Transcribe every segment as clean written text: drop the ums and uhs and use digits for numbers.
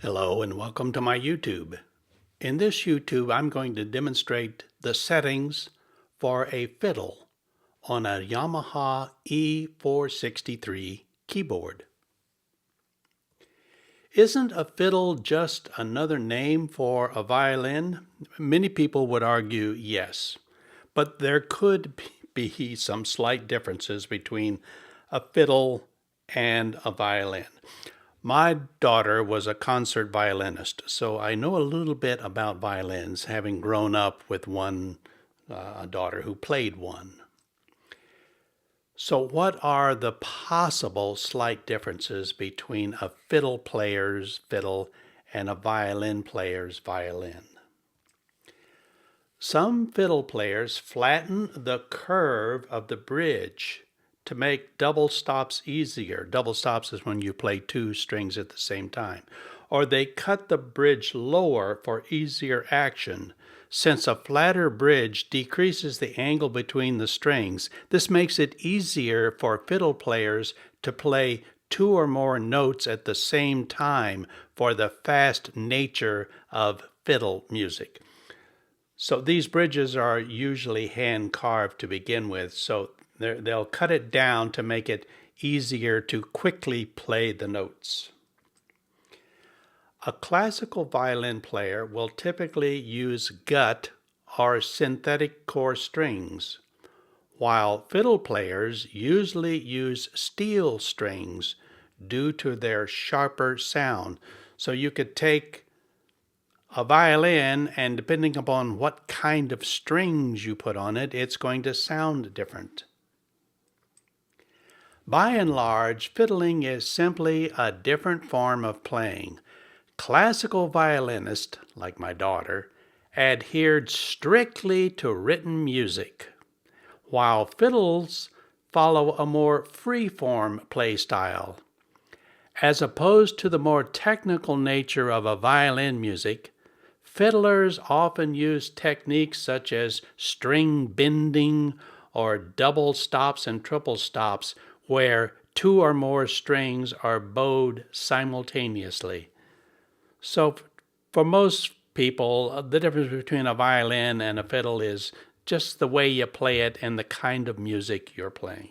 Hello and welcome to my YouTube. In this YouTube, I'm going to demonstrate the settings for a fiddle on a Yamaha E463 keyboard. Isn't a fiddle just another name for a violin? Many people would argue yes, but there could be some slight differences between a fiddle and a violin. My daughter was a concert violinist, so I know a little bit about violins, having grown up with a daughter who played one. So what are the possible slight differences between a fiddle player's fiddle and a violin player's violin? Some fiddle players flatten the curve of the bridge to make double stops easier. Double stops is when you play two strings at the same time. Or they cut the bridge lower for easier action. Since a flatter bridge decreases the angle between the strings, this makes it easier for fiddle players to play two or more notes at the same time for the fast nature of fiddle music. So these bridges are usually hand carved to begin with, so they'll cut it down to make it easier to quickly play the notes. A classical violin player will typically use gut or synthetic core strings, while fiddle players usually use steel strings due to their sharper sound. So you could take a violin, and depending upon what kind of strings you put on it, it's going to sound different. By and large, fiddling is simply a different form of playing. Classical violinists, like my daughter, adhered strictly to written music, while fiddles follow a more free-form play style. As opposed to the more technical nature of a violin music, fiddlers often use techniques such as string bending or double stops and triple stops where two or more strings are bowed simultaneously. So for most people, the difference between a violin and a fiddle is just the way you play it and the kind of music you're playing.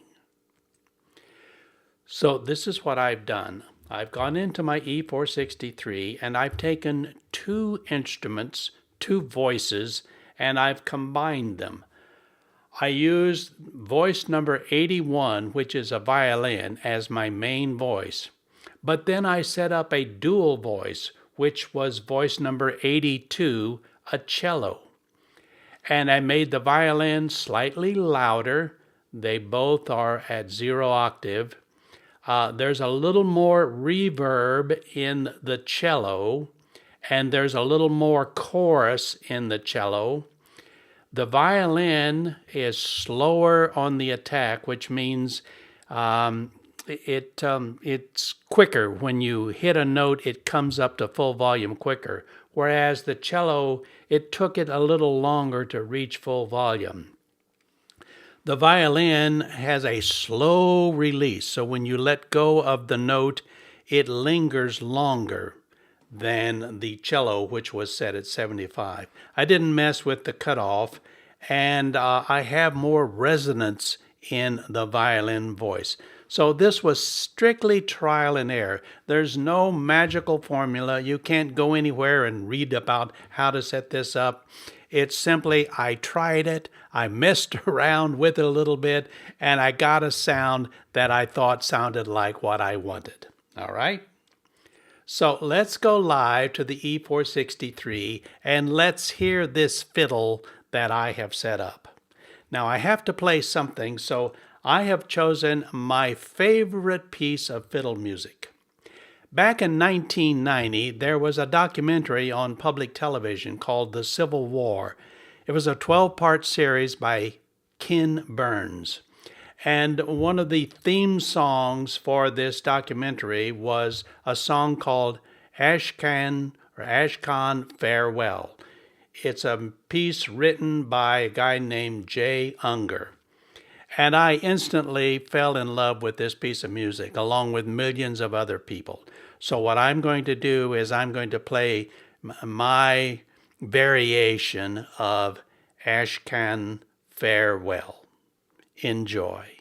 So this is what I've done. I've gone into my E463 and I've taken two instruments, two voices, and I've combined them. I used voice number 81, which is a violin, as my main voice. But then I set up a dual voice, which was voice number 82, a cello. And I made the violin slightly louder. They both are at 0 octave. There's a little more reverb in the cello, and there's a little more chorus in the cello. The violin is slower on the attack, which means it's quicker. When you hit a note, it comes up to full volume quicker, whereas the cello, it took it a little longer to reach full volume. The violin has a slow release, so when you let go of the note, it lingers longer than the cello, which was set at 75. I didn't mess with the cutoff, and I have more resonance in the violin voice. So this was strictly trial and error. There's no magical formula. You can't go anywhere and read about how to set this up. It's simply, I tried it, I messed around with it a little bit, and I got a sound that I thought sounded like what I wanted. All right? So let's go live to the E463 and let's hear this fiddle that I have set up. Now I have to play something, so I have chosen my favorite piece of fiddle music. Back in 1990, there was a documentary on public television called The Civil War. It was a 12-part series by Ken Burns. And one of the theme songs for this documentary was a song called Ashcan Farewell. It's a piece written by a guy named J. Unger. And I instantly fell in love with this piece of music, along with millions of other people. So what I'm going to do is I'm going to play my variation of Ashcan Farewell. Enjoy.